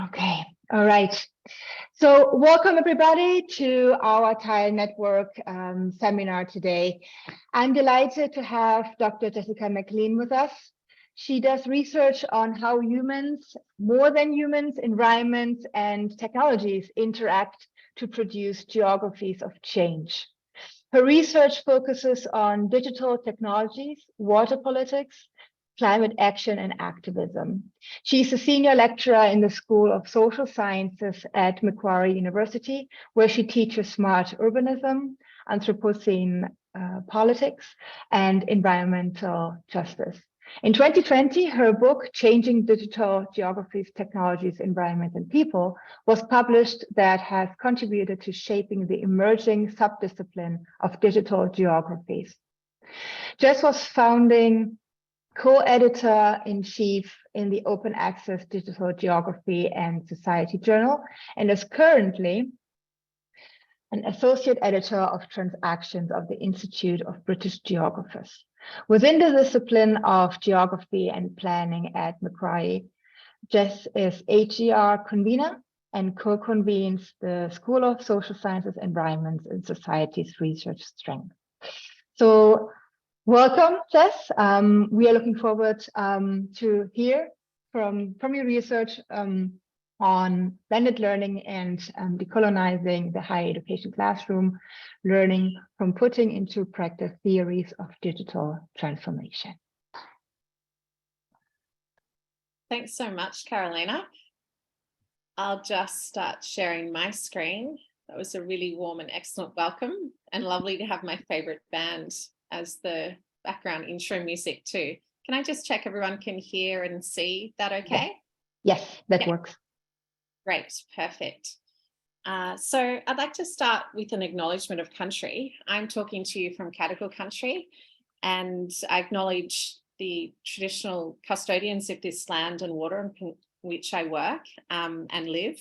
Okay, all right. So welcome everybody to our Tile Network seminar today. I'm delighted to have Dr. Jessica McLean with us. She does research on how humans, more than humans, environments and technologies interact to produce geographies of change. Her research focuses on digital technologies, water politics, climate action and activism. She's a senior lecturer in the School of Social Sciences at Macquarie University, where she teaches smart urbanism, Anthropocene politics, and environmental justice. In 2020, her book, Changing Digital Geographies, Technologies, Environment, and People, was published that has contributed to shaping the emerging subdiscipline of digital geographies. Jess was founding co-editor-in-chief in the Open Access Digital Geography and Society Journal, and is currently an associate editor of transactions of the Institute of British Geographers. Within the discipline of geography and planning at Macquarie, Jess is HGR convener and co-convenes the School of Social Sciences, Environments, and Societies Research Strength. So welcome, Jess. We are looking forward to hear from your research on blended learning and decolonizing the higher education classroom, learning from putting into practice theories of digital transformation. Thanks so much, Carolina. I'll just start sharing my screen. That was a really warm and excellent welcome, and lovely to have my favorite band as the background intro music too. Can I just check everyone can hear and see that okay? Yes, that works. Great, perfect. So I'd like to start with an acknowledgement of country. I'm talking to you from Cadigal country, and I acknowledge the traditional custodians of this land and water in which I work and live.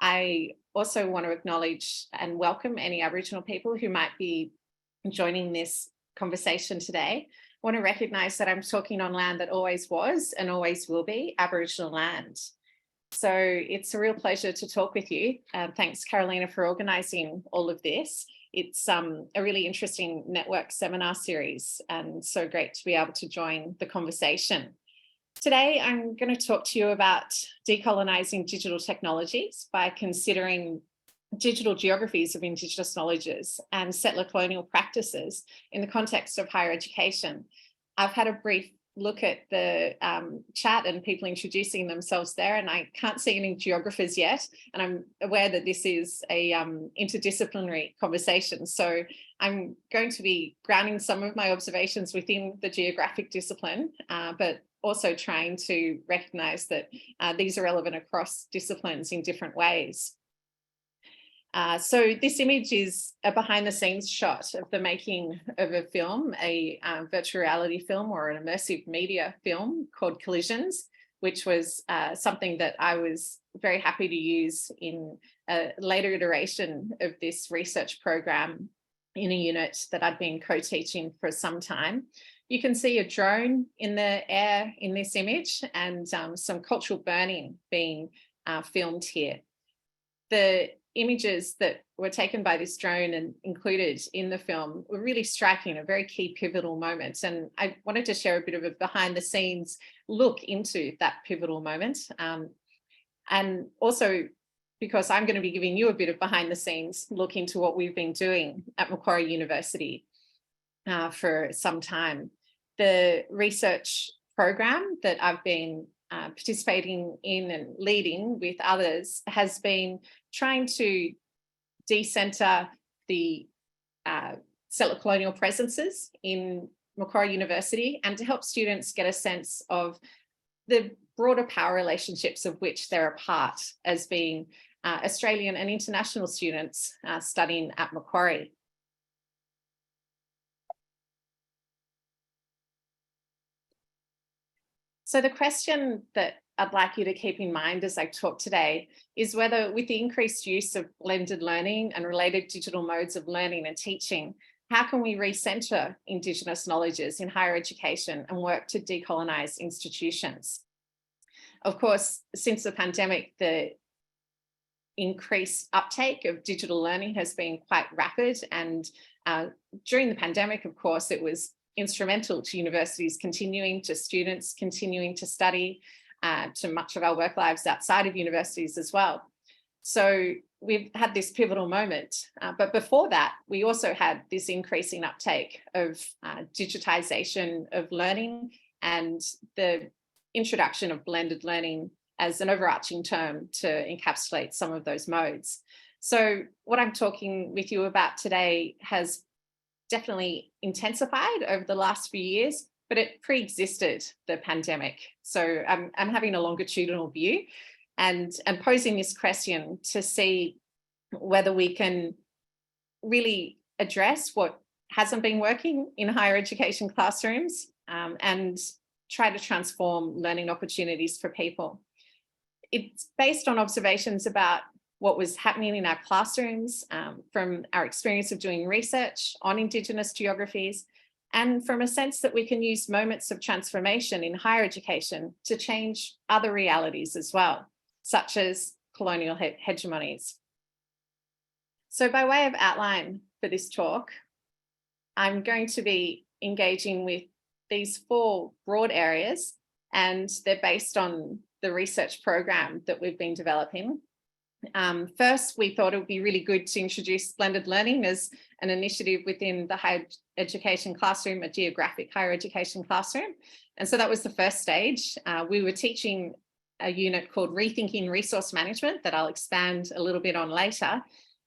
I also want to acknowledge and welcome any Aboriginal people who might be joining this conversation today. I want to recognise that I'm talking on land that always was and always will be Aboriginal land. So it's a real pleasure to talk with you. Thanks, Carolina, for organising all of this. It's a really interesting network seminar series, and so great to be able to join the conversation. Today, I'm going to talk to you about decolonising digital technologies by considering digital geographies of Indigenous knowledges and settler colonial practices in the context of higher education. I've had a brief look at the chat and people introducing themselves there, and I can't see any geographers yet, and I'm aware that this is a interdisciplinary conversation, so I'm going to be grounding some of my observations within the geographic discipline, but also trying to recognise that these are relevant across disciplines in different ways. So this image is a behind the scenes shot of the making of a film, a virtual reality film or an immersive media film called Collisions, which was something that I was very happy to use in a later iteration of this research program in a unit that I'd been co-teaching for some time. You can see a drone in the air in this image and some cultural burning being filmed here. The images that were taken by this drone and included in the film were really striking, a very key pivotal moment. And I wanted to share a bit of a behind the scenes look into that pivotal moment. And also because I'm going to be giving you a bit of behind the scenes look into what we've been doing at Macquarie University for some time. The research program that I've been participating in and leading with others has been trying to decentre the settler colonial presences in Macquarie University and to help students get a sense of the broader power relationships of which they're a part as being Australian and international students studying at Macquarie. So the question that I'd like you to keep in mind as I talk today is whether, with the increased use of blended learning and related digital modes of learning and teaching, how can we recentre Indigenous knowledges in higher education and work to decolonise institutions? Of course, since the pandemic, the increased uptake of digital learning has been quite rapid. And during the pandemic, of course, it was instrumental to universities continuing, to students continuing to study, to much of our work lives outside of universities as well. So we've had this pivotal moment. But before that, we also had this increasing uptake of digitization of learning and the introduction of blended learning as an overarching term to encapsulate some of those modes. So what I'm talking with you about today has definitely intensified over the last few years, but it pre-existed the pandemic. So I'm having a longitudinal view and posing this question to see whether we can really address what hasn't been working in higher education classrooms and try to transform learning opportunities for people. It's based on observations about what was happening in our classrooms, from our experience of doing research on Indigenous geographies, and from a sense that we can use moments of transformation in higher education to change other realities as well, such as colonial hegemonies. So by way of outline for this talk, I'm going to be engaging with these 4 broad areas, and they're based on the research program that we've been developing. First, we thought it would be really good to introduce blended learning as an initiative within the higher education classroom, a geographic higher education classroom. And so that was the first stage. We were teaching a unit called Rethinking Resource Management that I'll expand a little bit on later.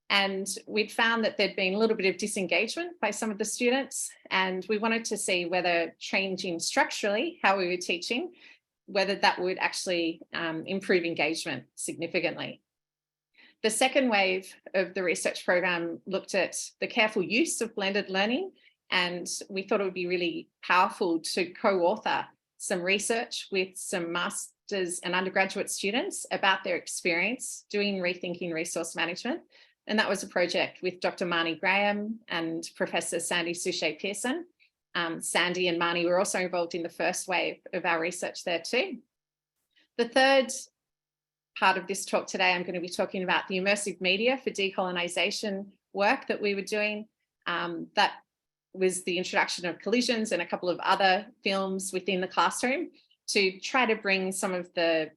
And we'd found that there'd been a little bit of disengagement by some of the students. And we wanted to see whether changing structurally how we were teaching, whether that would actually improve engagement significantly. The second wave of the research program looked at the careful use of blended learning, and we thought it would be really powerful to co-author some research with some masters and undergraduate students about their experience doing rethinking resource management. And that was a project with Dr. Marnie Graham and Professor Sandy Suchet-Pearson. Sandy and Marnie were also involved in the first wave of our research there too. The third part of this talk today, I'm going to be talking about the immersive media for decolonisation work that we were doing. That was the introduction of Collisions and a couple of other films within the classroom to try to bring some of the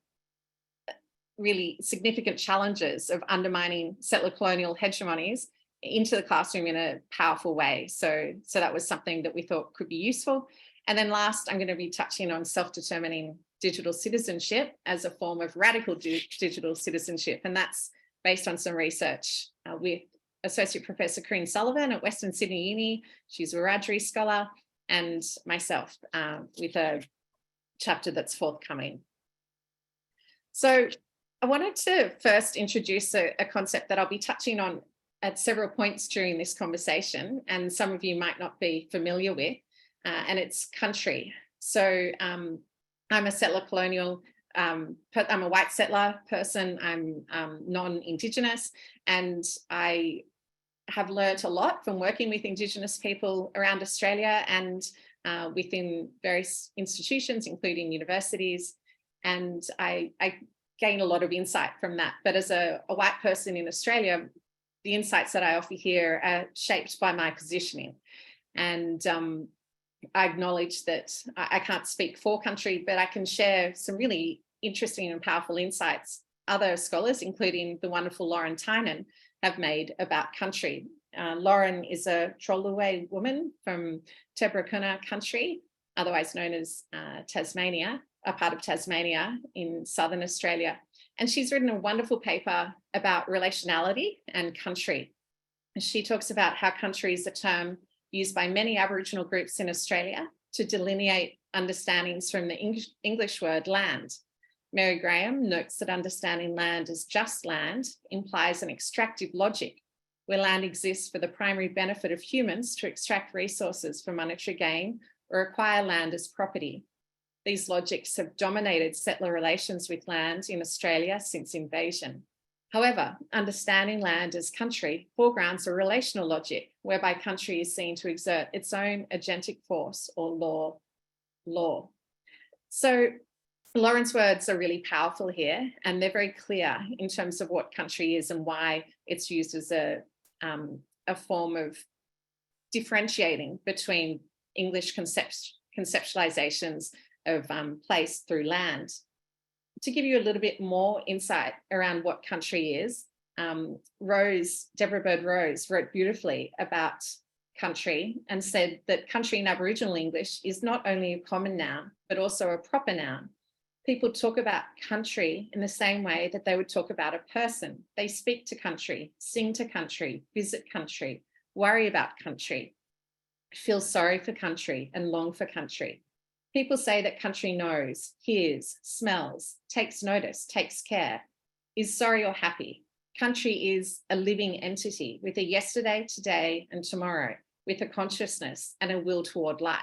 really significant challenges of undermining settler colonial hegemonies into the classroom in a powerful way. So that was something that we thought could be useful. And then last, I'm going to be touching on self-determining digital citizenship as a form of radical digital citizenship. And that's based on some research with Associate Professor Corinne Sullivan at Western Sydney Uni. She's a Wiradjuri scholar, and myself with a chapter that's forthcoming. So I wanted to first introduce a concept that I'll be touching on at several points during this conversation, and some of you might not be familiar with, and it's country. So I'm a settler colonial, I'm a white settler person, I'm non-Indigenous, and I have learnt a lot from working with Indigenous people around Australia and within various institutions, including universities, and I gain a lot of insight from that. But as a white person in Australia, the insights that I offer here are shaped by my positioning. And I acknowledge that I can't speak for country, but I can share some really interesting and powerful insights other scholars, including the wonderful Lauren Tynan, have made about country. Lauren is a Trolaway woman from Tebrakuna country, otherwise known as Tasmania, a part of Tasmania in southern Australia. And she's written a wonderful paper about relationality and country. She talks about how country is a term used by many Aboriginal groups in Australia to delineate understandings from the English word land. Mary Graham notes that understanding land as just land implies an extractive logic, where land exists for the primary benefit of humans to extract resources for monetary gain or acquire land as property. These logics have dominated settler relations with land in Australia since invasion. However, understanding land as country foregrounds a relational logic whereby country is seen to exert its own agentic force or law. So Lauren's words are really powerful here, and they're very clear in terms of what country is and why it's used as a form of differentiating between English conceptualizations of place through land. To give you a little bit more insight around what country is, Deborah Bird Rose wrote beautifully about country and said that country in Aboriginal English is not only a common noun, but also a proper noun. People talk about country in the same way that they would talk about a person. They speak to country, sing to country, visit country, worry about country, feel sorry for country, and long for country. People say that country knows, hears, smells, takes notice, takes care, is sorry or happy. Country is a living entity with a yesterday, today, and tomorrow, with a consciousness and a will toward life.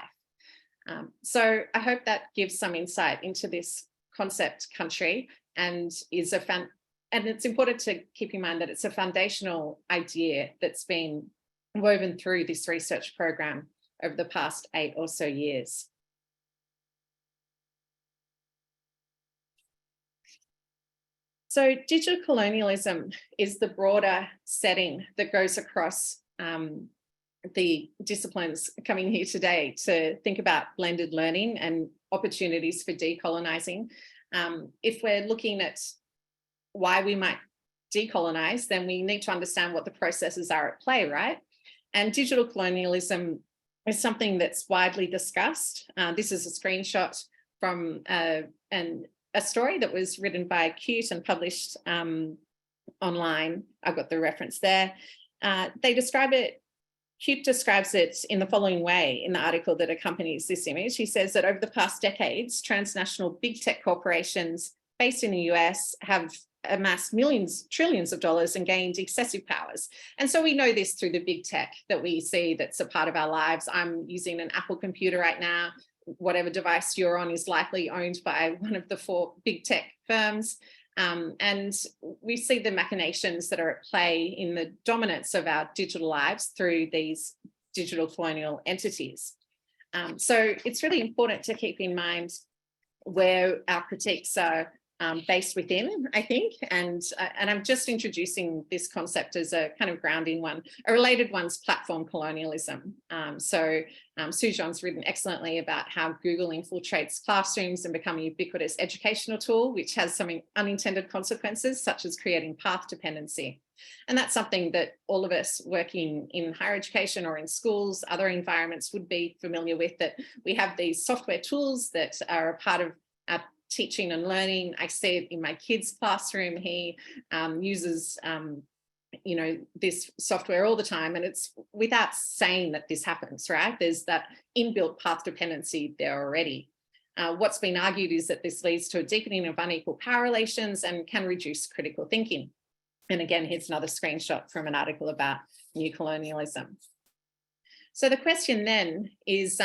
So I hope that gives some insight into this concept country, and and it's important to keep in mind that it's a foundational idea that's been woven through this research program over the past 8 or so years. So digital colonialism is the broader setting that goes across the disciplines coming here today to think about blended learning and opportunities for decolonising. If we're looking at why we might decolonise, then we need to understand what the processes are at play, right? And digital colonialism is something that's widely discussed. This is a screenshot from a story that was written by Cute and published online. I've got the reference there. Cute describes it in the following way in the article that accompanies this image. He says that over the past decades, transnational big tech corporations based in the US have amassed millions, trillions of dollars and gained excessive powers. And so we know this through the big tech that we see that's a part of our lives. I'm using an Apple computer right now. Whatever device you're on is likely owned by one of the 4 big tech firms. And we see the machinations that are at play in the dominance of our digital lives through these digital colonial entities. So it's really important to keep in mind where our critiques are based within, I think, and I'm just introducing this concept as a kind of grounding one. A related one's platform colonialism. Sujan's written excellently about how Google infiltrates classrooms and become a ubiquitous educational tool, which has some unintended consequences, such as creating path dependency. And that's something that all of us working in higher education or in schools, other environments would be familiar with, that we have these software tools that are a part of our teaching and learning. I see it in my kid's classroom. He uses this software all the time, and it's without saying that this happens, right? There's that inbuilt path dependency there already. What's been argued is that this leads to a deepening of unequal power relations and can reduce critical thinking. And again, here's another screenshot from an article about new colonialism. So the question then is,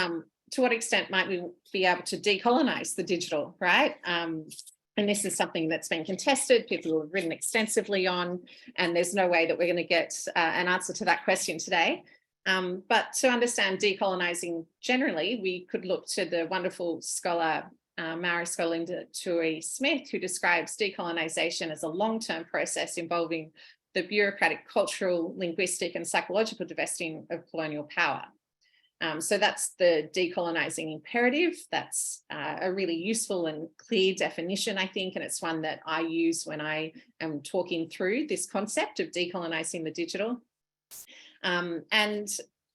to what extent might we be able to decolonize the digital, right? And this is something that's been contested, people have written extensively on, and there's no way that we're going to get an answer to that question today. But to understand decolonizing generally, we could look to the wonderful scholar, Maori scholar Linda Tui-Smith, who describes decolonization as a long-term process involving the bureaucratic, cultural, linguistic, and psychological divesting of colonial power. So that's the decolonizing imperative. That's a really useful and clear definition, I think, and it's one that I use when I am talking through this concept of decolonizing the digital. And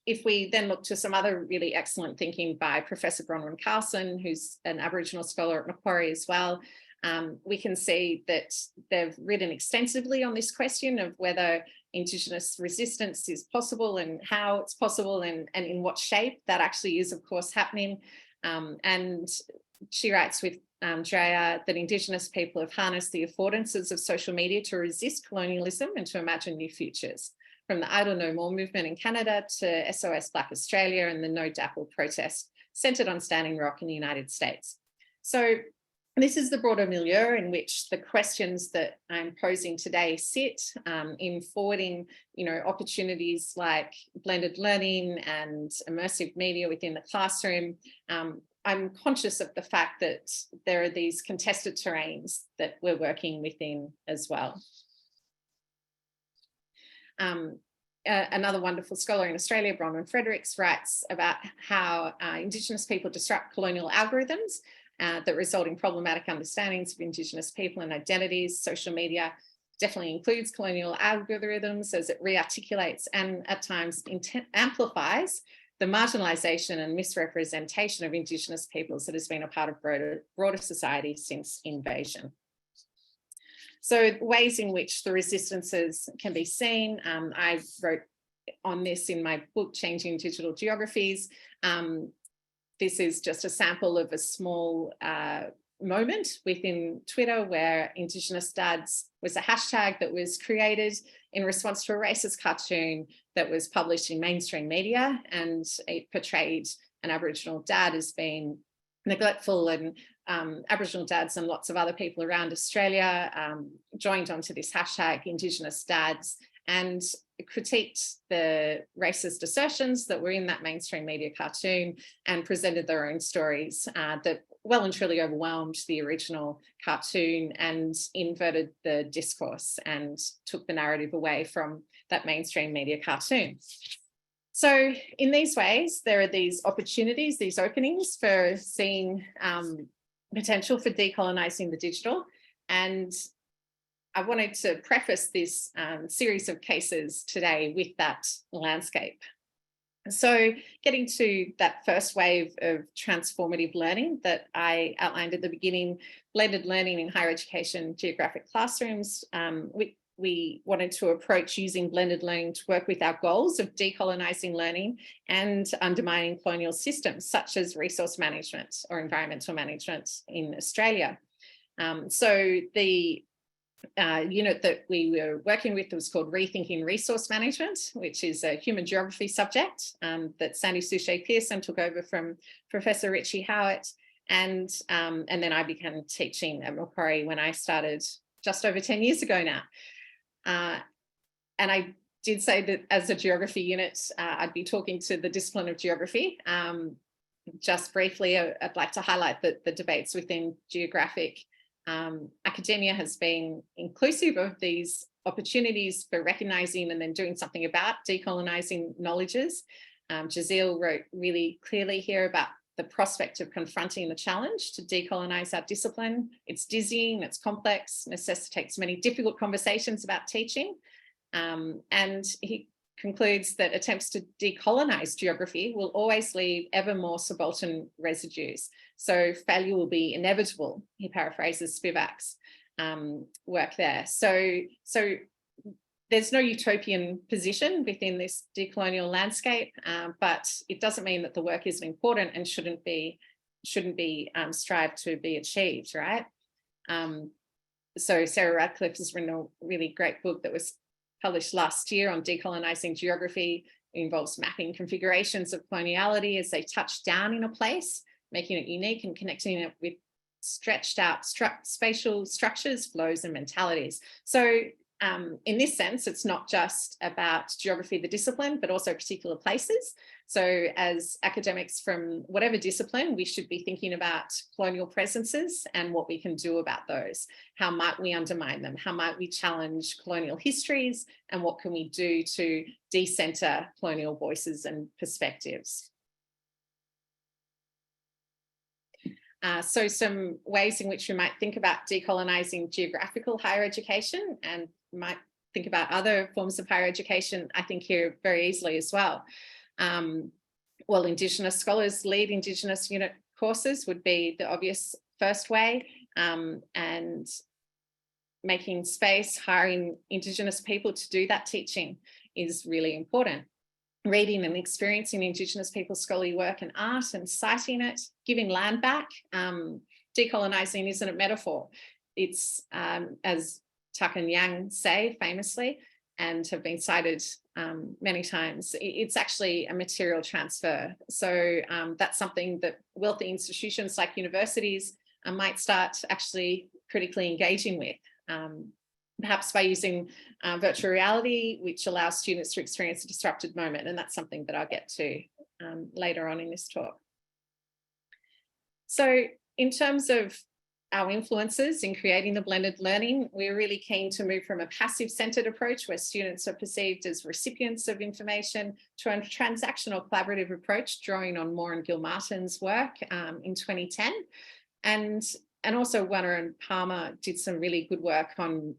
if we then look to some other really excellent thinking by Professor Bronwyn Carlson, who's an Aboriginal scholar at Macquarie as well, we can see that they've written extensively on this question of whether Indigenous resistance is possible and how it's possible and in what shape that actually is, of course, happening. And she writes with Drea that Indigenous people have harnessed the affordances of social media to resist colonialism and to imagine new futures, from the Idle No More movement in Canada to SOS Black Australia and the No DAPL protest centred on Standing Rock in the United States. So this is the broader milieu in which the questions that I'm posing today sit, in forwarding, opportunities like blended learning and immersive media within the classroom. I'm conscious of the fact that there are these contested terrains that we're working within as well. Another wonderful scholar in Australia, Bronwyn Fredericks, writes about how Indigenous people disrupt colonial algorithms that result in problematic understandings of Indigenous people and identities. Social media definitely includes colonial algorithms as it re-articulates and at times amplifies the marginalisation and misrepresentation of Indigenous peoples that has been a part of broader society since invasion. So ways in which the resistances can be seen, I wrote on this in my book, Changing Digital Geographies. This is just a sample of a small moment within Twitter where Indigenous Dads was a hashtag that was created in response to a racist cartoon that was published in mainstream media, and it portrayed an Aboriginal dad as being neglectful, and Aboriginal dads and lots of other people around Australia joined onto this hashtag Indigenous Dads and critiqued the racist assertions that were in that mainstream media cartoon and presented their own stories that well and truly overwhelmed the original cartoon and inverted the discourse and took the narrative away from that mainstream media cartoon. So in these ways, there are these opportunities, these openings for seeing potential for decolonising the digital. And I wanted to preface this series of cases today with that landscape. So getting to that first wave of transformative learning that I outlined at the beginning, blended learning in higher education, geographic classrooms, we wanted to approach using blended learning to work with our goals of decolonising learning and undermining colonial systems such as resource management or environmental management in Australia. So the unit that we were working with was called Rethinking Resource Management, which is a human geography subject that Sandy Suchet-Pearson took over from Professor Richie Howitt. And then I began teaching at Macquarie when I started just over 10 years ago now. And I did say that as a geography unit, I'd be talking to the discipline of geography. Just briefly, I'd like to highlight that the debates within geographic academia has been inclusive of these opportunities for recognising and then doing something about decolonising knowledges. Jazeel wrote really clearly here about the prospect of confronting the challenge to decolonise our discipline. It's dizzying, it's complex, necessitates many difficult conversations about teaching. And he concludes that attempts to decolonise geography will always leave ever more subaltern residues. So failure will be inevitable, he paraphrases Spivak's work there. So there's no utopian position within this decolonial landscape, but it doesn't mean that the work isn't important and shouldn't be strived to be achieved, right? So Sarah Radcliffe has written a really great book that was published last year on decolonising geography. It involves mapping configurations of coloniality as they touch down in a place, making it unique and connecting it with stretched out spatial structures, flows and mentalities. So in this sense, it's not just about geography, the discipline, but also particular places. So as academics from whatever discipline, we should be thinking about colonial presences and what we can do about those. How might we undermine them? How might we challenge colonial histories? And what can we do to decentre colonial voices and perspectives? So some ways in which we might think about decolonising geographical higher education, and might think about other forms of higher education, I think here very easily as well. Well, Indigenous scholars lead Indigenous unit courses would be the obvious first way, and making space, hiring Indigenous people to do that teaching is really important. Reading and experiencing Indigenous people's scholarly work and art and citing it, giving land back. Decolonising isn't a metaphor. It's, as Tuck and Yang say famously, and have been cited many times, it's actually a material transfer. So that's something that wealthy institutions like universities might start actually critically engaging with. Perhaps by using virtual reality, which allows students to experience a disrupted moment. And that's something that I'll get to later on in this talk. So in terms of our influences in creating the blended learning, we're really keen to move from a passive-centred approach where students are perceived as recipients of information to a transactional collaborative approach, drawing on Moore and Gilmartin's work in 2010. And also Warner and Palmer did some really good work on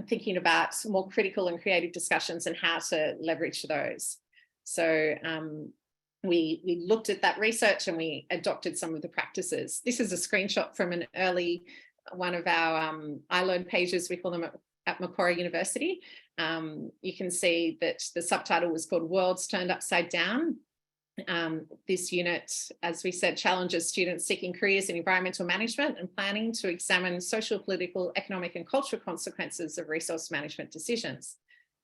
thinking about more critical and creative discussions and how to leverage those. So we looked at that research and we adopted some of the practices. This is a screenshot from an early one of our iLearn pages, we call them at Macquarie University. You can see that the subtitle was called Worlds Turned Upside Down. This unit, as we said, challenges students seeking careers in environmental management and planning to examine social, political, economic and cultural consequences of resource management decisions.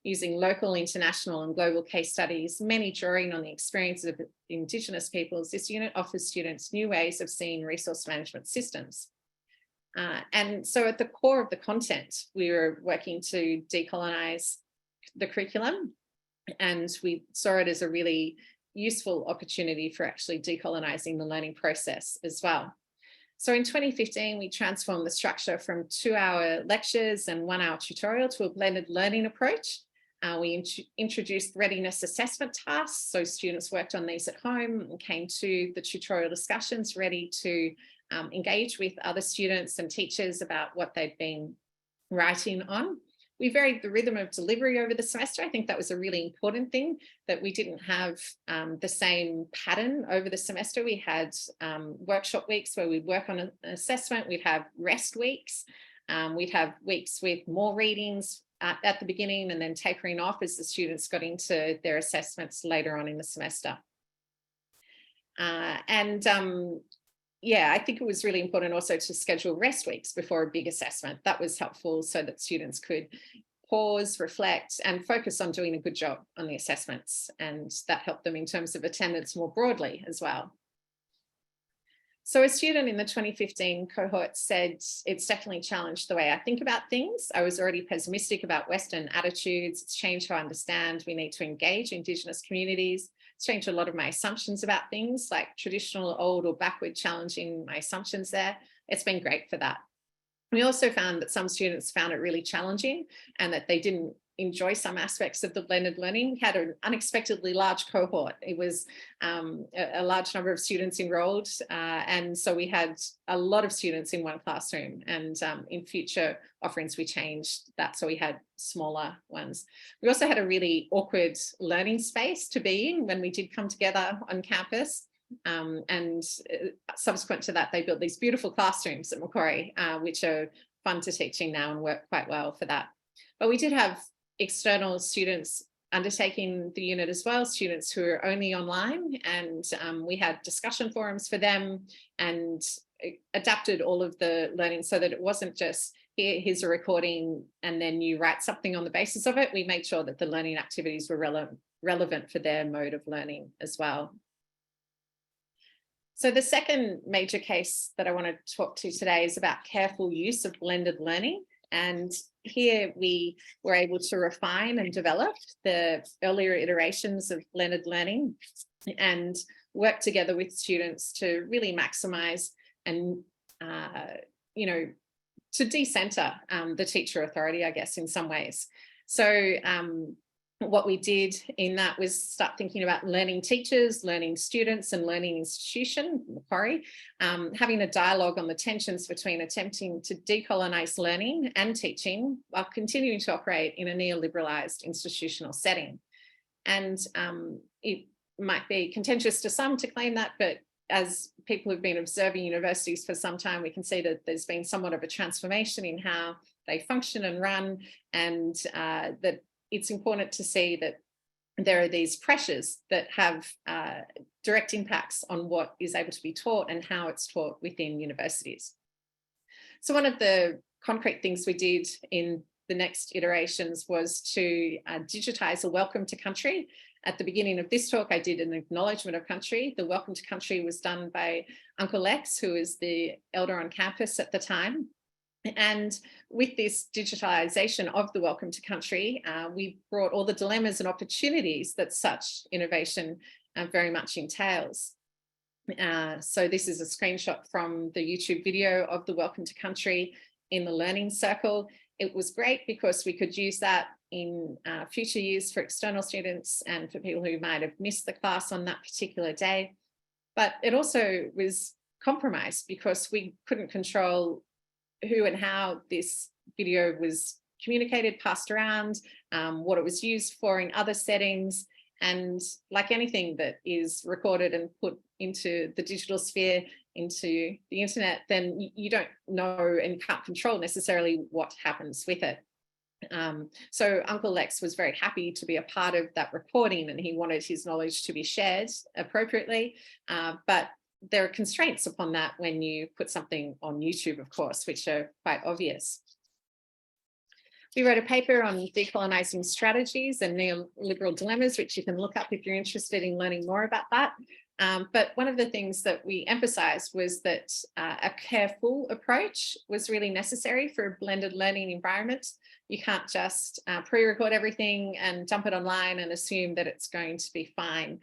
Using local, international and global case studies, many drawing on the experiences of Indigenous peoples, this unit offers students new ways of seeing resource management systems. And so at the core of the content, we were working to decolonise the curriculum, and we saw it as a really useful opportunity for actually decolonising the learning process as well. So in 2015, we transformed the structure from 2-hour lectures and 1-hour tutorial to a blended learning approach. We introduced readiness assessment tasks, so students worked on these at home and came to the tutorial discussions ready to engage with other students and teachers about what they'd been writing on. We varied the rhythm of delivery over the semester. I think that was a really important thing, that we didn't have the same pattern over the semester. We had workshop weeks where we'd work on an assessment, we'd have rest weeks, we'd have weeks with more readings at the beginning and then tapering off as the students got into their assessments later on in the semester. Yeah, I think it was really important also to schedule rest weeks before a big assessment. That was helpful so that students could pause, reflect and focus on doing a good job on the assessments, and that helped them in terms of attendance more broadly as well. So a student in the 2015 cohort said, it's definitely challenged the way I think about things. I was already pessimistic about Western attitudes. It's changed how I understand we need to engage Indigenous communities. It's changed a lot of my assumptions about things, like traditional, old or backward, challenging my assumptions there. It's been great for that. We also found that some students found it really challenging and that they didn't enjoy some aspects of the blended learning. We had an unexpectedly large cohort. It was a large number of students enrolled, and so we had a lot of students in one classroom, and in future offerings we changed that, so we had smaller ones. We also had a really awkward learning space to be in when we did come together on campus, and subsequent to that they built these beautiful classrooms at Macquarie, which are fun to teach in now and work quite well for that. But we did have external students undertaking the unit as well, students who are only online, and we had discussion forums for them and adapted all of the learning so that it wasn't just here's a recording and then you write something on the basis of it. We made sure that the learning activities were relevant for their mode of learning as well. So the second major case that I want to talk to today is about careful use of blended learning. And here we were able to refine and develop the earlier iterations of blended learning and work together with students to really maximise and, to decentre the teacher authority, I guess, in some ways. So what we did in that was start thinking about learning teachers, learning students and learning institution, Macquarie, having a dialogue on the tensions between attempting to decolonise learning and teaching while continuing to operate in a neoliberalised institutional setting. And it might be contentious to some to claim that, but as people who've been observing universities for some time, we can see that there's been somewhat of a transformation in how they function and run, and that it's important to see that there are these pressures that have direct impacts on what is able to be taught and how it's taught within universities. So one of the concrete things we did in the next iterations was to digitise a welcome to country. At the beginning of this talk, I did an acknowledgement of country. The welcome to country was done by Uncle Lex, who was the elder on campus at the time. And with this digitalisation of the welcome to country, we brought all the dilemmas and opportunities that such innovation very much entails. So this is a screenshot from the YouTube video of the Welcome to Country in the Learning Circle. It was great because we could use that in future years for external students and for people who might have missed the class on that particular day. But it also was compromised because we couldn't control who and how this video was communicated, passed around, what it was used for in other settings. And like anything that is recorded and put into the digital sphere, into the internet, then you don't know and can't control necessarily what happens with it. So Uncle Lex was very happy to be a part of that recording, and he wanted his knowledge to be shared appropriately. But there are constraints upon that when you put something on YouTube, of course, which are quite obvious. We wrote a paper on decolonising strategies and neoliberal dilemmas, which you can look up if you're interested in learning more about that. But one of the things that we emphasised was that a careful approach was really necessary for a blended learning environment. You can't just pre-record everything and dump it online and assume that it's going to be fine.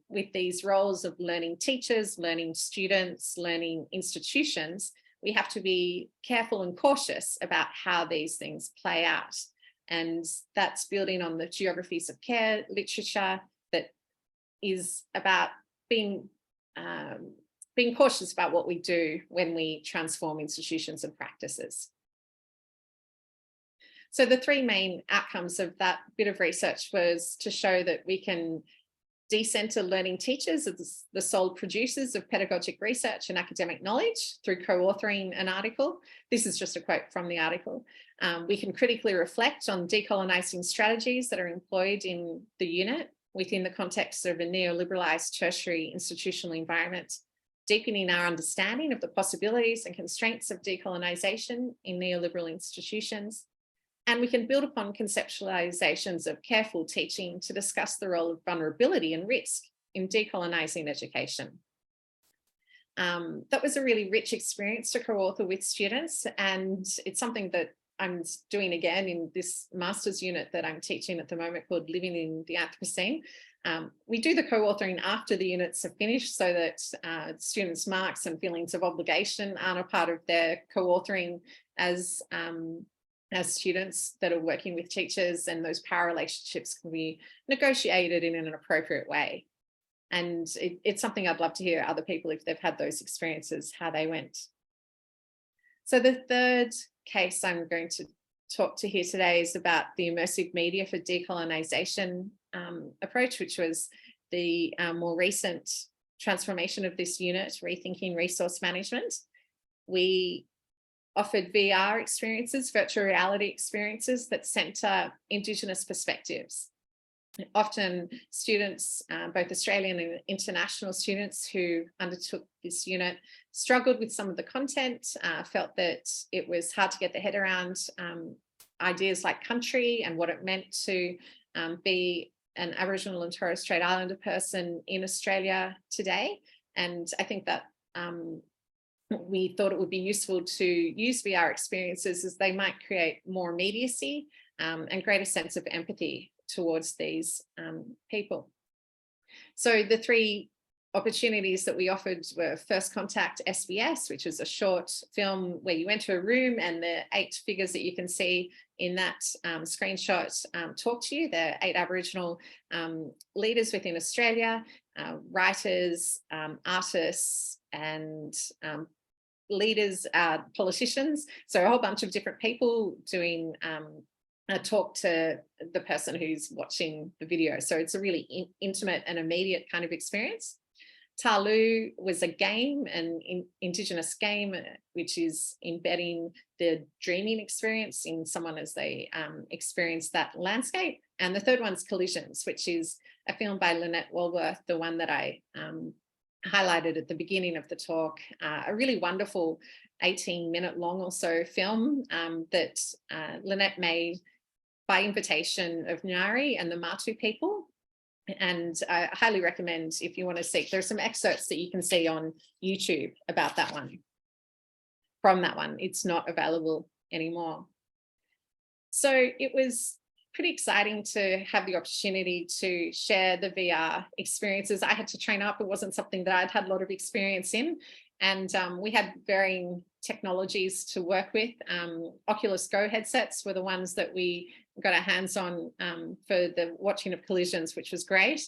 With these roles of learning teachers, learning students, learning institutions, we have to be careful and cautious about how these things play out. And that's building on the geographies of care literature that is about being cautious about what we do when we transform institutions and practices. So the three main outcomes of that bit of research was to show that we can decentre learning teachers as the sole producers of pedagogic research and academic knowledge through co-authoring an article. This is just a quote from the article. We can critically reflect on decolonising strategies that are employed in the unit within the context of a neoliberalised tertiary institutional environment, deepening our understanding of the possibilities and constraints of decolonisation in neoliberal institutions. And we can build upon conceptualizations of careful teaching to discuss the role of vulnerability and risk in decolonising education. That was a really rich experience to co-author with students, and it's something that I'm doing again in this master's unit that I'm teaching at the moment called Living in the Anthropocene. We do the co-authoring after the units are finished so that students' marks and feelings of obligation aren't a part of their co-authoring as students that are working with teachers, and those power relationships can be negotiated in an appropriate way. And it's something I'd love to hear other people, if they've had those experiences, how they went. So the third case I'm going to talk to here today is about the immersive media for decolonisation approach, which was the more recent transformation of this unit, Rethinking Resource Management. We offered VR experiences, virtual reality experiences that centre Indigenous perspectives. Often students, both Australian and international students who undertook this unit, struggled with some of the content, felt that it was hard to get their head around ideas like country and what it meant to be an Aboriginal and Torres Strait Islander person in Australia today. And I think that we thought it would be useful to use VR experiences as they might create more immediacy and greater sense of empathy towards these people. So the three opportunities that we offered were First Contact SBS, which is a short film where you enter a room and the 8 figures that you can see in that screenshot talk to you. They're 8 Aboriginal leaders within Australia, writers, artists, and leaders, politicians. So a whole bunch of different people doing a talk to the person who's watching the video. So it's a really intimate and immediate kind of experience. Talu was a game, an Indigenous game, which is embedding the dreaming experience in someone as they experience that landscape. And the third one's Collisions, which is a film by Lynette Walworth, the one that I highlighted at the beginning of the talk, a really wonderful 18-minute long or so film that Lynette made by invitation of Ngari and the Matu people. And I highly recommend, if you want to see, there's some excerpts that you can see on YouTube about that one. From that one, it's not available anymore. So it was pretty exciting to have the opportunity to share the VR experiences. I had to train up. It wasn't something that I'd had a lot of experience in. And we had varying technologies to work with. Oculus Go headsets were the ones that we got our hands on for the watching of collisions, which was great.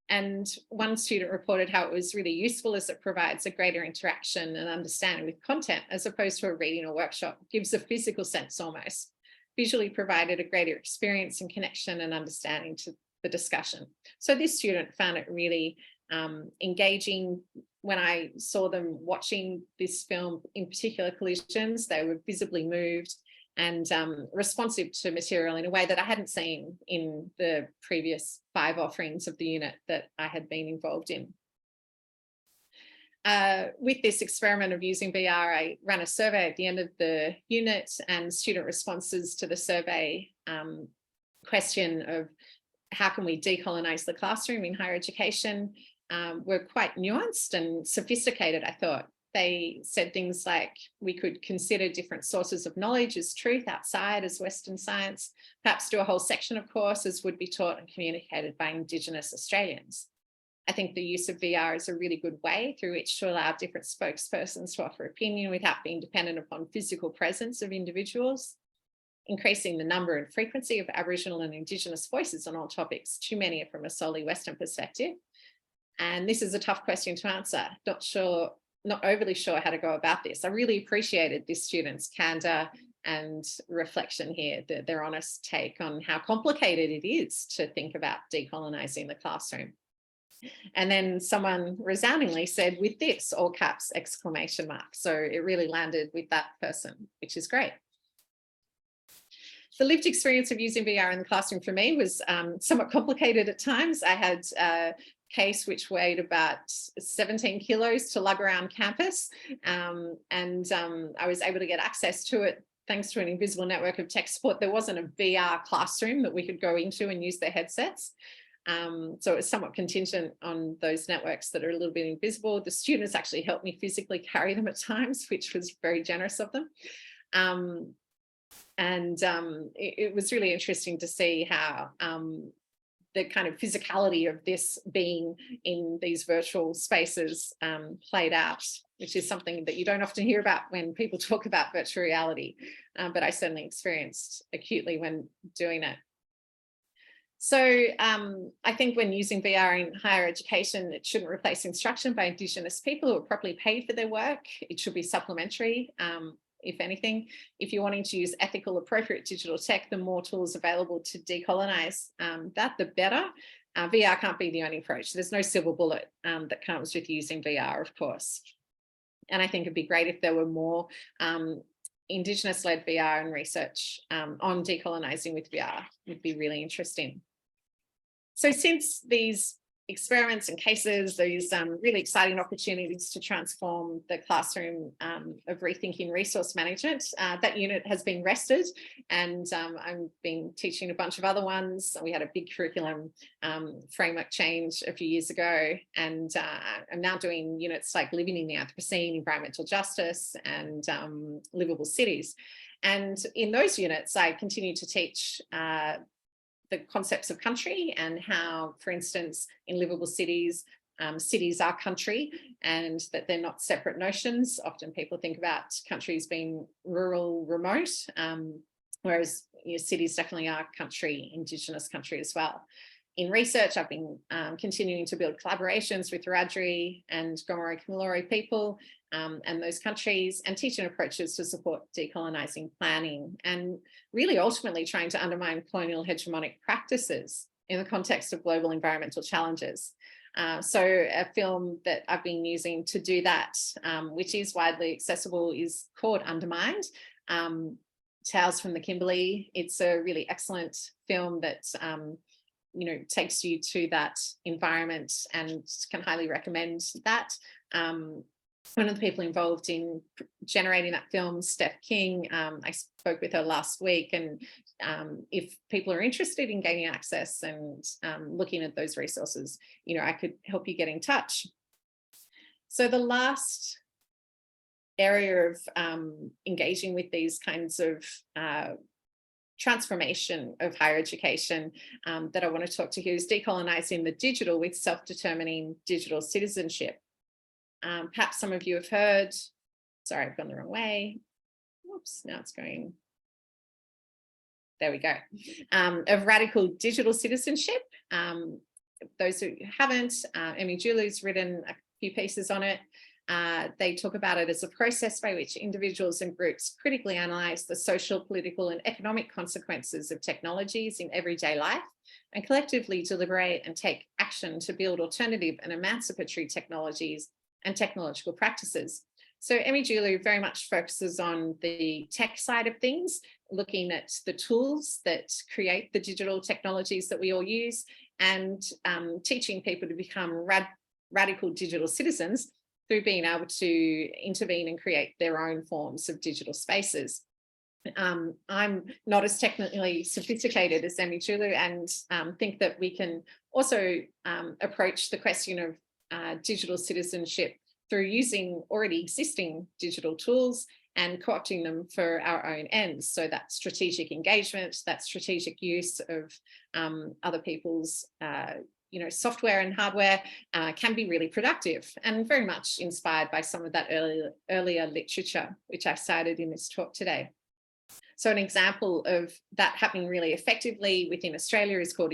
And one student reported how it was really useful as it provides a greater interaction and understanding with content as opposed to a reading or workshop. It gives a physical sense almost. Visually provided a greater experience and connection and understanding to the discussion. So this student found it really engaging. When I saw them watching this film, in particular collisions, they were visibly moved and responsive to material in a way that I hadn't seen in the previous 5 offerings of the unit that I had been involved in. With this experiment of using VR, I ran a survey at the end of the unit, and student responses to the survey question of how can we decolonize the classroom in higher education were quite nuanced and sophisticated, I thought. They said things like we could consider different sources of knowledge as truth outside as Western science, perhaps do a whole section of courses would be taught and communicated by Indigenous Australians. I think the use of VR is a really good way through which to allow different spokespersons to offer opinion without being dependent upon physical presence of individuals, increasing the number and frequency of Aboriginal and Indigenous voices on all topics, too many are from a solely Western perspective. And this is a tough question to answer. Not overly sure how to go about this. I really appreciated this student's candor and reflection here, their honest take on how complicated it is to think about decolonizing the classroom. And then someone resoundingly said, with this, all caps, exclamation mark. So it really landed with that person, which is great. The lived experience of using VR in the classroom for me was somewhat complicated at times. I had case which weighed about 17 kilos to lug around campus, and I was able to get access to it thanks to an invisible network of tech support. There wasn't a VR classroom that we could go into and use their headsets, so it was somewhat contingent on those networks that are a little bit invisible. The students actually helped me physically carry them at times, which was very generous of them. It was really interesting to see how the kind of physicality of this being in these virtual spaces played out, which is something that you don't often hear about when people talk about virtual reality, but I certainly experienced acutely when doing it. So I think when using VR in higher education, it shouldn't replace instruction by Indigenous people who are properly paid for their work. It should be supplementary. If anything, if you're wanting to use ethical, appropriate digital tech, the more tools available to decolonize that, the better. VR can't be the only approach. There's no silver bullet that comes with using VR, of course. And I think it'd be great if there were more Indigenous-led VR and research on decolonizing with VR. Would be really interesting. So since these experiments and cases, these really exciting opportunities to transform the classroom of rethinking resource management. That unit has been rested, and I've been teaching a bunch of other ones. We had a big curriculum framework change a few years ago, and I'm now doing units like living in the Anthropocene, environmental justice, and livable cities. And in those units, I continue to teach the concepts of country and how, for instance, in livable cities, cities are country and that they're not separate notions. Often people think about countries being rural, remote, whereas cities definitely are country, Indigenous country as well. In research, I've been continuing to build collaborations with Wiradjuri and Gomeroi Kamilaroi people and those countries, and teaching approaches to support decolonizing planning, and really ultimately trying to undermine colonial hegemonic practices in the context of global environmental challenges. So a film that I've been using to do that, which is widely accessible, is called Undermined, Tales from the Kimberley. It's a really excellent film that takes you to that environment, and can highly recommend that. One of the people involved in generating that film, Steph King, I spoke with her last week, and if people are interested in gaining access and looking at those resources, I could help you get in touch. So the last area of engaging with these kinds of transformation of higher education that I want to talk to here is decolonising the digital with self-determining digital citizenship. Perhaps some of you have heard, sorry, I've gone the wrong way. Oops, now it's going. There we go. Of radical digital citizenship. Those who haven't, Emmy Julu's written a few pieces on it. They talk about it as a process by which individuals and groups critically analyse the social, political and economic consequences of technologies in everyday life and collectively deliberate and take action to build alternative and emancipatory technologies and technological practices. So Emmy Julu very much focuses on the tech side of things, looking at the tools that create the digital technologies that we all use and teaching people to become radical digital citizens through being able to intervene and create their own forms of digital spaces. I'm not as technically sophisticated as Emmy Julu and think that we can also approach the question of digital citizenship through using already existing digital tools and co-opting them for our own ends. So that strategic engagement, that strategic use of other people's software and hardware can be really productive and very much inspired by some of that earlier literature, which I cited in this talk today. So an example of that happening really effectively within Australia is called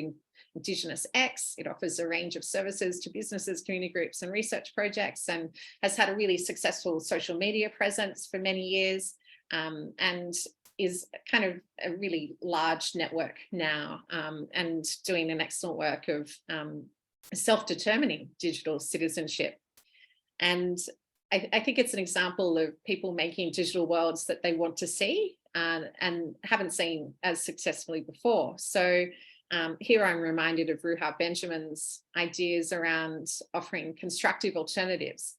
Indigenous X. It offers a range of services to businesses, community groups and research projects and has had a really successful social media presence for many years and is kind of a really large network now and doing an excellent work of self-determining digital citizenship. And I think it's an example of people making digital worlds that they want to see and haven't seen as successfully before. So here I'm reminded of Ruha Benjamin's ideas around offering constructive alternatives.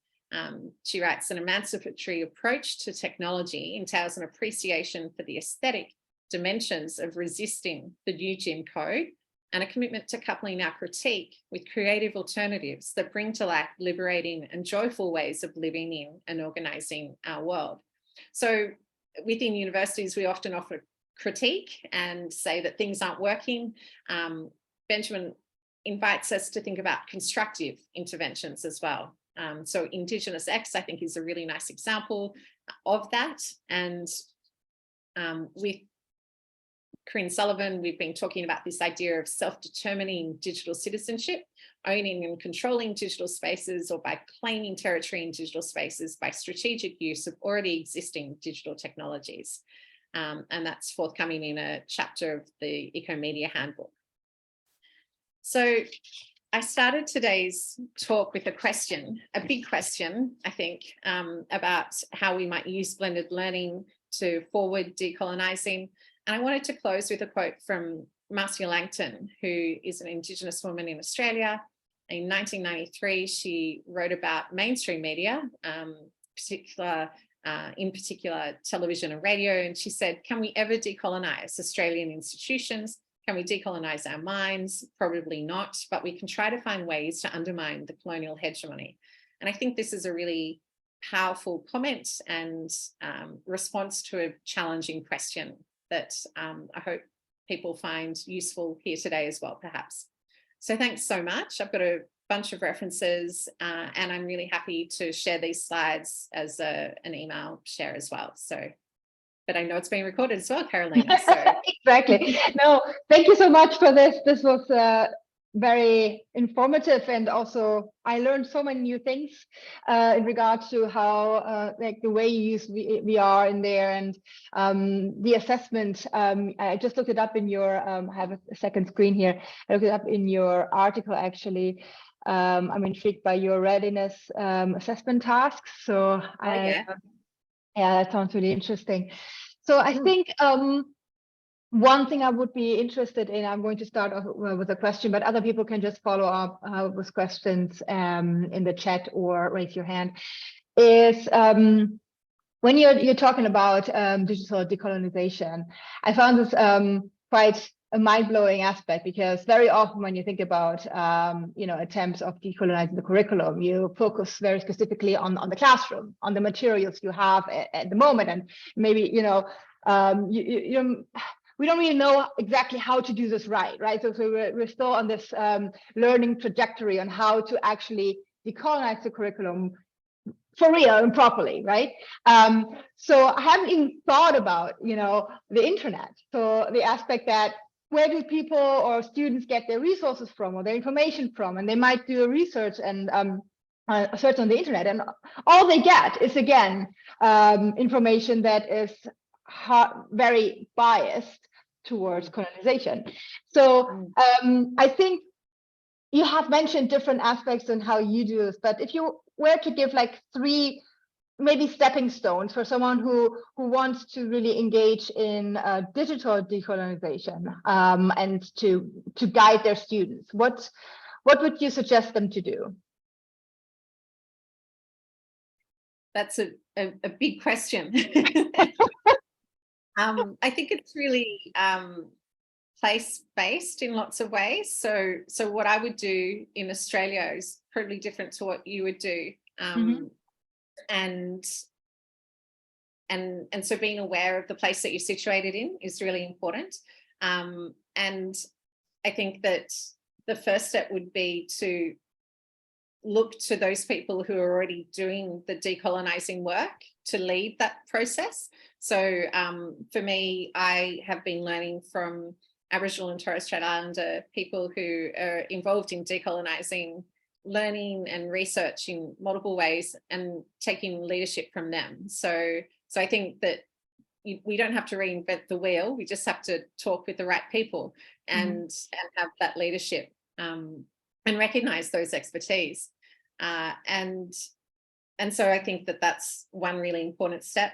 She writes, an emancipatory approach to technology entails an appreciation for the aesthetic dimensions of resisting the new Jim Code and a commitment to coupling our critique with creative alternatives that bring to life liberating and joyful ways of living in and organising our world. So within universities, we often offer critique and say that things aren't working. Benjamin invites us to think about constructive interventions as well. So Indigenous X, I think, is a really nice example of that. And with Corinne Sullivan, we've been talking about this idea of self-determining digital citizenship, owning and controlling digital spaces or by claiming territory in digital spaces by strategic use of already existing digital technologies. And that's forthcoming in a chapter of the Ecomedia Handbook. So I started today's talk with a question, a big question, I think, about how we might use blended learning to forward decolonising. And I wanted to close with a quote from Marcia Langton, who is an Indigenous woman in Australia. In 1993, she wrote about mainstream media, in particular television and radio, and she said, can we ever decolonise Australian institutions? Can we decolonise our minds? Probably not, but we can try to find ways to undermine the colonial hegemony. And I think this is a really powerful comment and response to a challenging question that I hope people find useful here today as well, perhaps. So thanks so much. I've got a bunch of references and I'm really happy to share these slides as an email share as well. So, but I know it's being recorded as well, Carolina. So. Exactly. No, thank you so much for this. This was very informative, and also I learned so many new things in regards to how like the way you use VR in there and the assessment. I just looked it up in your I have a second screen here. I looked it up in your article actually. I'm intrigued by your readiness assessment tasks. So yeah, that sounds really interesting. So I think one thing I would be interested in, I'm going to start off with a question, but other people can just follow up with questions in the chat or raise your hand, is when you're talking about digital decolonization, I found this quite a mind-blowing aspect, because very often when you think about attempts of decolonizing the curriculum, you focus very specifically on the classroom, on the materials you have at the moment, and maybe we don't really know exactly how to do this right? So we're still on this learning trajectory on how to actually decolonize the curriculum for real and properly, right? So I haven't even thought about, the internet. So the aspect that where do people or students get their resources from or their information from? And they might do a research and search on the internet, and all they get is, again, information that is very biased towards colonization. So I think you have mentioned different aspects on how you do this, but if you were to give like 3 maybe stepping stones for someone who wants to really engage in digital decolonization and to guide their students, what would you suggest them to do? That's a big question. I think it's really place-based in lots of ways. So what I would do in Australia is probably different to what you would do. And so being aware of the place that you're situated in is really important. And I think that the first step would be to look to those people who are already doing the decolonising work to lead that process. So for me, I have been learning from Aboriginal and Torres Strait Islander people who are involved in decolonising, learning and research in multiple ways and taking leadership from them. So I think that we don't have to reinvent the wheel. We just have to talk with the right people and have that leadership and recognise those expertise. And so I think that that's one really important step.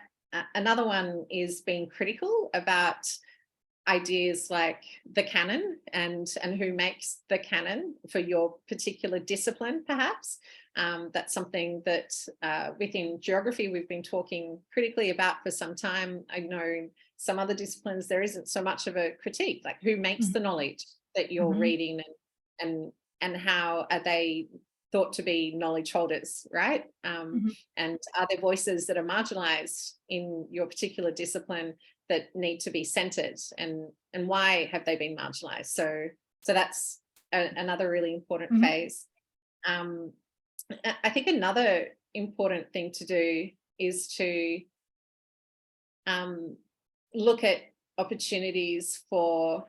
Another one is being critical about ideas like the canon and who makes the canon for your particular discipline, perhaps. That's something that within geography we've been talking critically about for some time. I know in some other disciplines there isn't so much of a critique, like who makes the knowledge that you're reading and how are they thought to be knowledge holders, right? And are there voices that are marginalized in your particular discipline that need to be centered, and why have they been marginalized? So that's another really important phase. I think another important thing to do is to look at opportunities for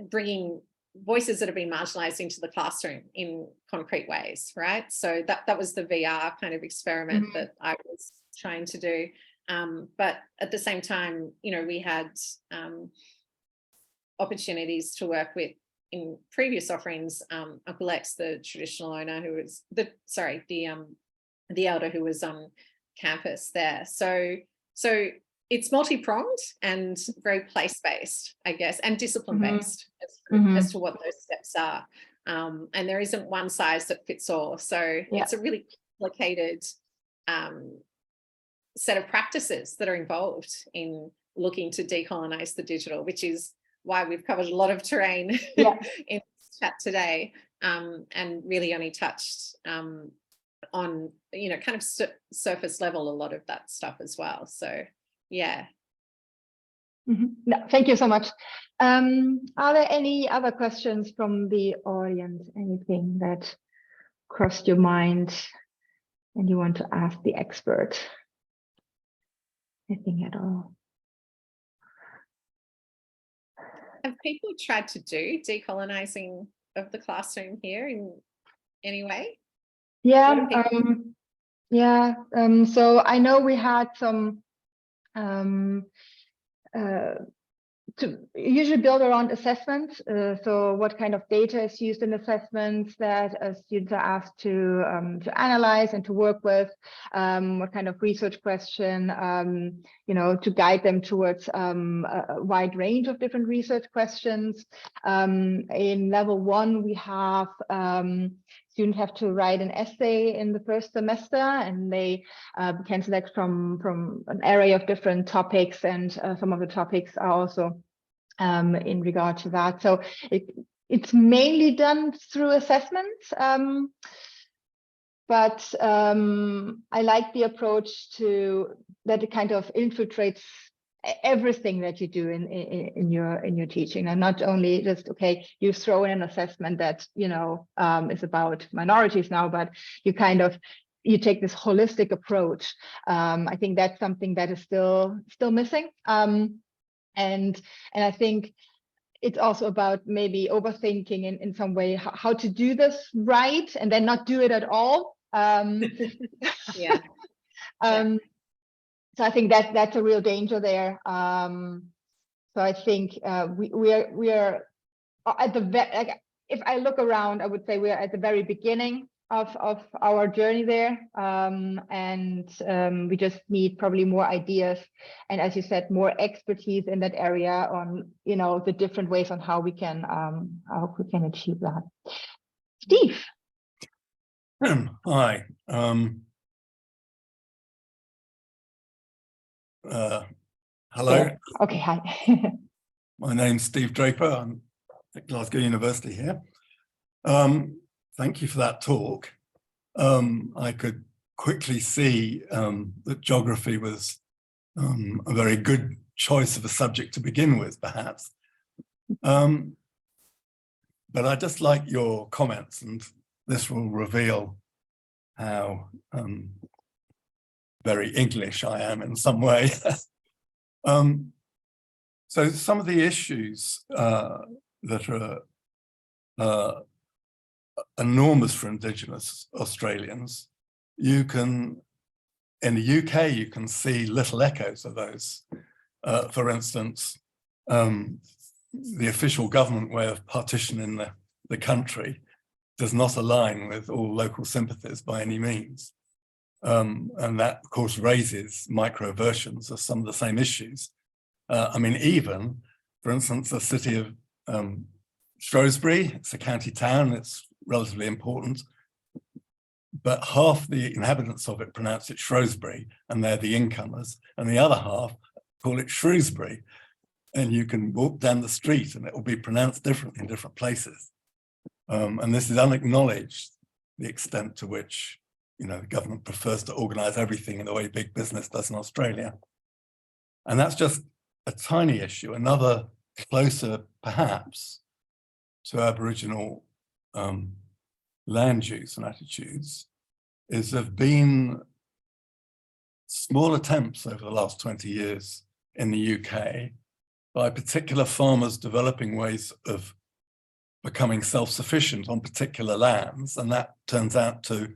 bringing voices that have been marginalized into the classroom in concrete ways, right? So that was the VR kind of experiment that I was trying to do. But at the same time, we had opportunities to work with in previous offerings, Uncle X, the traditional owner who was the elder who was on campus there. So it's multi-pronged and very place-based, I guess, and discipline-based as to what those steps are. And there isn't one size that fits all. So it's a really complicated set of practices that are involved in looking to decolonize the digital, which is why we've covered a lot of terrain in this chat today, and really only touched on, kind of surface level a lot of that stuff as well. So yeah. No, thank you so much. Are there any other questions from the audience? Anything that crossed your mind and you want to ask the expert? Anything at all? Have people tried to do decolonizing of the classroom here in any way? Yeah, so I know we had some to usually build around assessments. So what kind of data is used in assessments that students are asked to analyze and to work with? What kind of research question, to guide them towards a wide range of different research questions. In level 1, we have students have to write an essay in the first semester, and they can select from an array of different topics, and some of the topics are also in regard to that. So it's mainly done through assessments, but I like the approach that it kind of infiltrates everything that you do in your teaching, and not only just, okay, you throw in an assessment that is about minorities now, but you take this holistic approach. I think that's something that is still missing, and I think it's also about maybe overthinking in some way how to do this right, and then not do it at all. Yeah. So I think that's a real danger there. So I think we are at the if I look around, I would say we are at the very beginning of our journey there, and we just need probably more ideas, and as you said, more expertise in that area on the different ways on how we can achieve that. Steve. Hi. Hello. There. Okay, hi. My name's Steve Draper. I'm at Glasgow University here. Thank you for that talk. I could quickly see that geography was a very good choice of a subject to begin with, perhaps. But I just like your comments, and this will reveal how very English I am in some way. So some of the issues that are enormous for Indigenous Australians, in the UK, you can see little echoes of those. For instance, the official government way of partitioning the country does not align with all local sympathies by any means. And that, of course, raises microversions of some of the same issues. I mean, even, for instance, the city of Shrewsbury, it's a county town, it's relatively important, but half the inhabitants of it pronounce it Shrewsbury, and they're the incomers, and the other half call it Shrewsbury. And you can walk down the street and it will be pronounced differently in different places. And this is unacknowledged, the extent to which the government prefers to organize everything in the way big business does in Australia. And that's just a tiny issue. Another closer, perhaps, to Aboriginal land use and attitudes is there have been small attempts over the last 20 years in the UK by particular farmers developing ways of becoming self-sufficient on particular lands, and that turns out to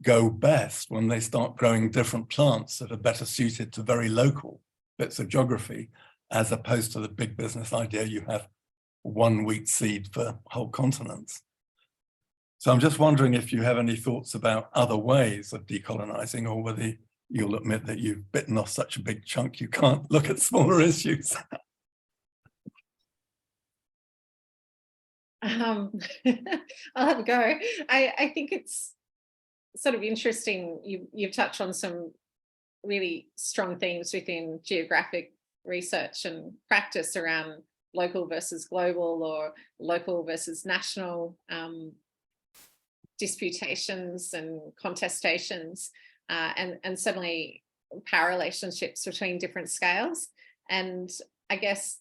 go best when they start growing different plants that are better suited to very local bits of geography, as opposed to the big business idea you have one wheat seed for whole continents. So I'm just wondering if you have any thoughts about other ways of decolonizing, or whether you'll admit that you've bitten off such a big chunk you can't look at smaller issues. I'll have a go. I think it's sort of interesting. You've touched on some really strong themes within geographic research and practice around local versus global, or local versus national disputations and contestations, and certainly power relationships between different scales. And I guess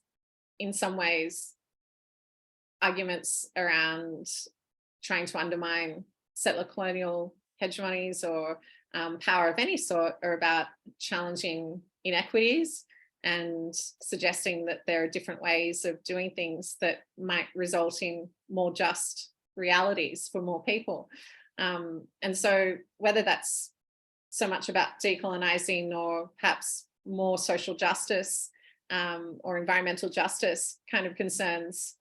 in some ways, arguments around trying to undermine settler colonial hegemonies or power of any sort are about challenging inequities and suggesting that there are different ways of doing things that might result in more just realities for more people. And so whether that's so much about decolonizing, or perhaps more social justice or environmental justice kind of concerns,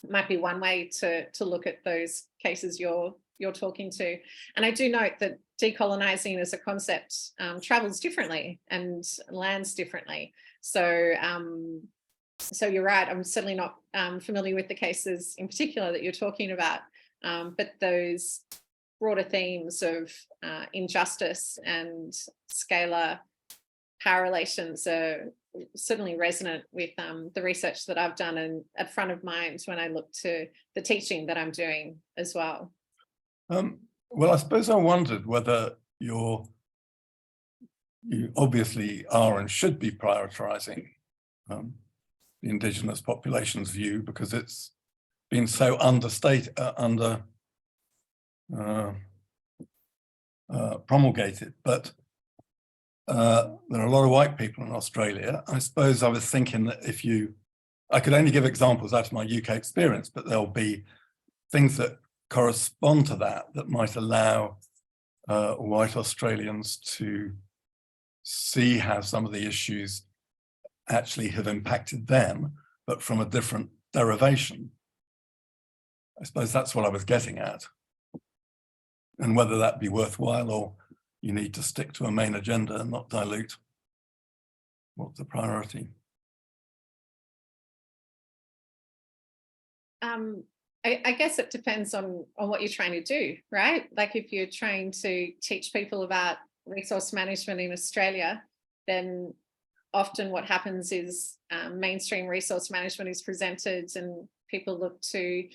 might be one way to look at those cases you're talking to. And I do note that decolonizing as a concept travels differently and lands differently. So so you're right, I'm certainly not familiar with the cases in particular that you're talking about, but those broader themes of injustice and scalar power relations are certainly resonant with the research that I've done, and at front of mind when I look to the teaching that I'm doing as well. Well, I suppose I wondered whether your you obviously are and should be prioritising the Indigenous population's view, because it's been so promulgated. But there are a lot of white people in Australia. I suppose I was thinking that I could only give examples out of my UK experience, but there'll be things that correspond to that might allow white Australians to see how some of the issues actually have impacted them, but from a different derivation. I suppose that's what I was getting at. And whether that be worthwhile, or you need to stick to a main agenda and not dilute what's the priority. I guess it depends on what you're trying to do, right? Like if you're trying to teach people about resource management in Australia, then often what happens is mainstream resource management is presented and people look to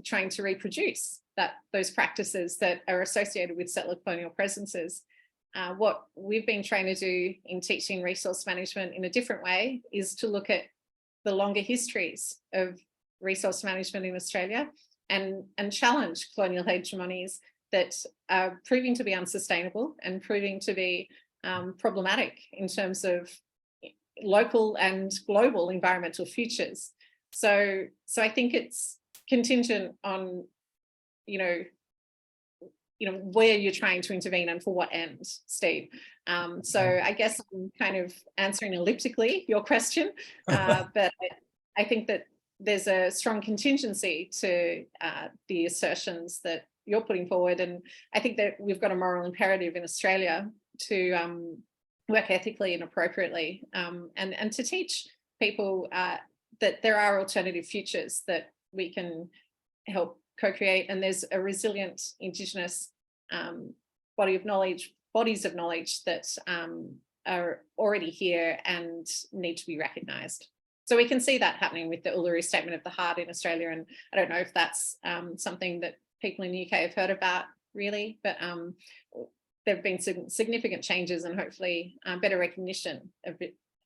trying to reproduce those practices that are associated with settler colonial presences. What we've been trying to do in teaching resource management in a different way is to look at the longer histories of resource management in Australia and challenge colonial hegemonies that are proving to be unsustainable and proving to be problematic in terms of local and global environmental futures. So I think it's contingent on, where you're trying to intervene and for what end, Steve. So I guess I'm kind of answering elliptically your question, but I think that there's a strong contingency to the assertions that you're putting forward. And I think that we've got a moral imperative in Australia to work ethically and appropriately and to teach people that there are alternative futures that we can help co-create. And there's a resilient Indigenous bodies of knowledge that are already here and need to be recognised. So we can see that happening with the Uluru Statement of the Heart in Australia. And I don't know if that's something that people in the UK have heard about really, but there have been significant changes and hopefully better recognition of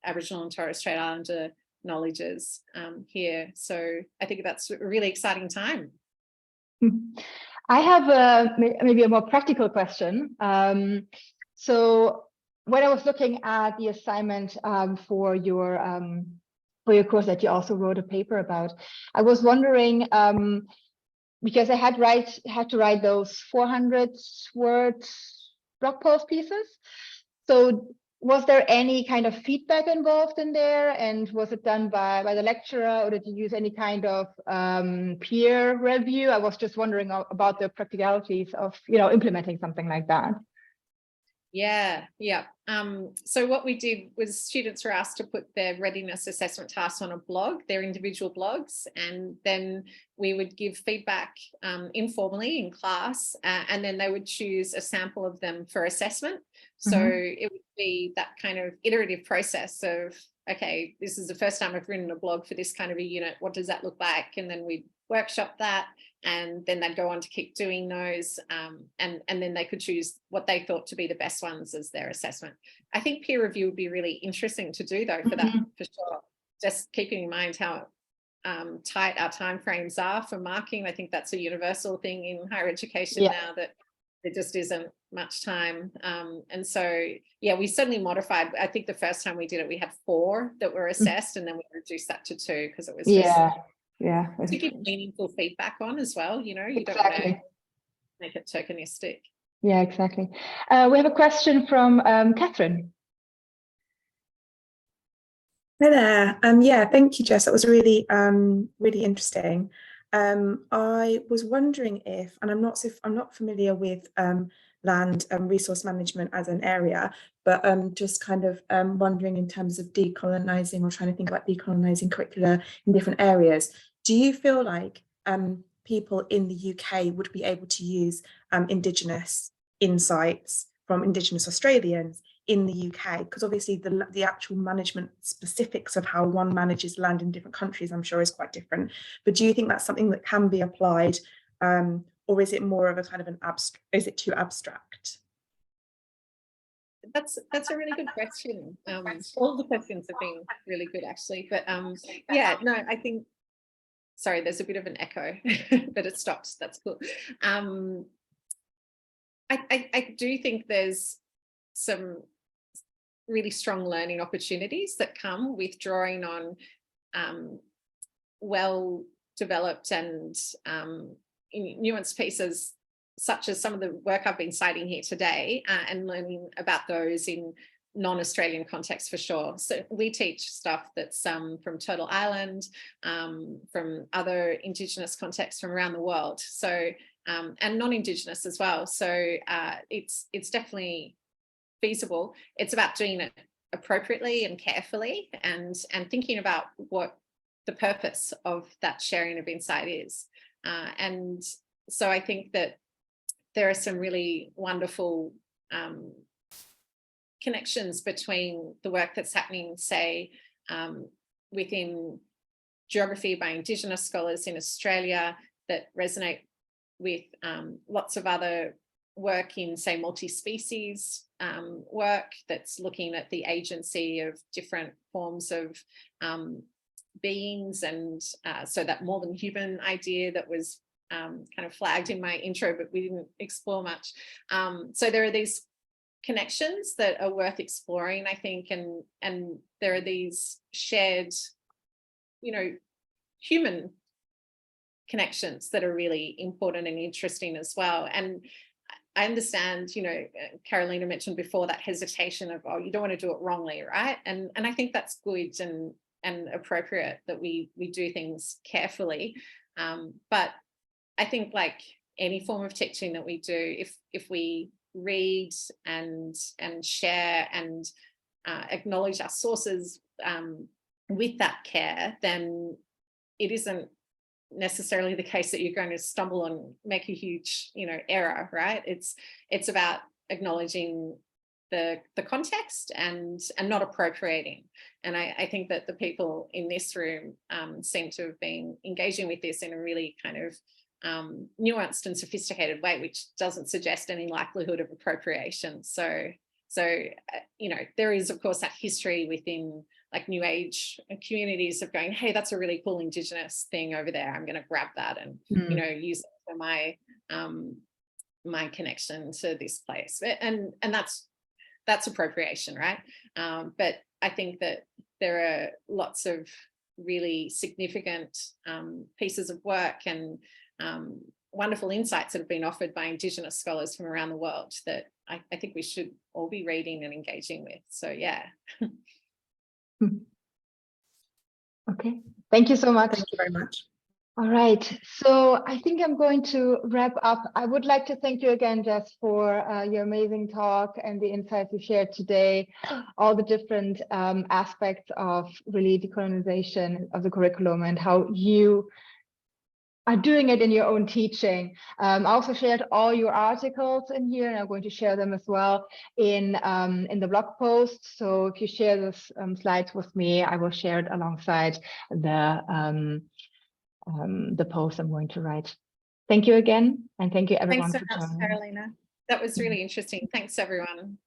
Aboriginal and Torres Strait Islander knowledges here. So I think that's a really exciting time. I have maybe a more practical question. So when I was looking at the assignment for your course that you also wrote a paper about, I was wondering, because I had to write those 400-word blog post pieces. So was there any kind of feedback involved in there? And was it done by the lecturer, or did you use any kind of peer review? I was just wondering about the practicalities of implementing something like that. Yeah. So what we did was students were asked to put their readiness assessment tasks on a blog, their individual blogs, and then we would give feedback informally in class, and then they would choose a sample of them for assessment. So it would be that kind of iterative process of, okay, this is the first time I've written a blog for this kind of a unit. What does that look like? And then we'd workshop that, and then they'd go on to keep doing those, and then they could choose what they thought to be the best ones as their assessment. I think peer review would be really interesting to do though, for that, for sure. Just keeping in mind how tight our timeframes are for marking. I think that's a universal thing in higher education now, that there just isn't much time. And so, yeah, we certainly modified. I think the first time we did it, we had 4 that were assessed, and then we reduced that to 2 because it was just to give meaningful feedback on as well. You don't want to make it tokenistic. Yeah, exactly. We have a question from Catherine. Hi there. Yeah, thank you, Jess. That was really, really interesting. I was wondering if, and I'm not familiar with land and resource management as an area, but just kind of wondering in terms of decolonising, or trying to think about decolonising curricula in different areas. Do you feel like people in the UK would be able to use Indigenous insights from Indigenous Australians in the UK? Because obviously the actual management specifics of how one manages land in different countries, I'm sure, is quite different. But do you think that's something that can be applied, or is it more of a kind of is it too abstract? That's a really good question. All the questions have been really good, actually. But yeah, no, I think. Sorry, there's a bit of an echo, but it stopped. That's cool. I do think there's some really strong learning opportunities that come with drawing on well-developed and nuanced pieces, such as some of the work I've been citing here today, and learning about those in non-Australian context for sure. So we teach stuff that's from Turtle Island, from other Indigenous contexts from around the world. So and non-Indigenous as well. So it's definitely feasible. It's about doing it appropriately and carefully, and thinking about what the purpose of that sharing of insight is. And so I think that there are some really wonderful connections between the work that's happening, say, within geography by Indigenous scholars in Australia that resonate with lots of other work in, say, multi-species work that's looking at the agency of different forms of beings, and so that more than human idea that was kind of flagged in my intro, but we didn't explore much. So there are these connections that are worth exploring, I think, and there are these shared, human connections that are really important and interesting as well. And I understand, Carolina mentioned before that hesitation of, oh, you don't want to do it wrongly, right? And I think that's good and appropriate that we do things carefully. But I think, like any form of teaching that we do, if we read and share and acknowledge our sources with that care, then it isn't necessarily the case that you're going to stumble and make a huge error, right? It's about acknowledging the context and not appropriating. And I think that the people in this room seem to have been engaging with this in a really kind of nuanced and sophisticated way, which doesn't suggest any likelihood of appropriation. So there is, of course, that history within like New Age communities of going, hey, that's a really cool Indigenous thing over there. I'm going to grab that and use it for my my connection to this place, and that's appropriation, right? But I think that there are lots of really significant pieces of work and wonderful insights that have been offered by Indigenous scholars from around the world that I think we should all be reading and engaging with. So yeah. Okay, thank you so much. Thank you very much. All right, so I think I'm going to wrap up. I would like to thank you again, Jess, for your amazing talk and the insights you shared today, all the different aspects of really decolonization of the curriculum and how you are doing it in your own teaching. I also shared all your articles in here, and I'm going to share them as well in the blog post. So if you share those slides with me, I will share it alongside the post I'm going to write. Thank you again, and thank you everyone. Thanks so much, Carolina. That was really interesting. Thanks, everyone.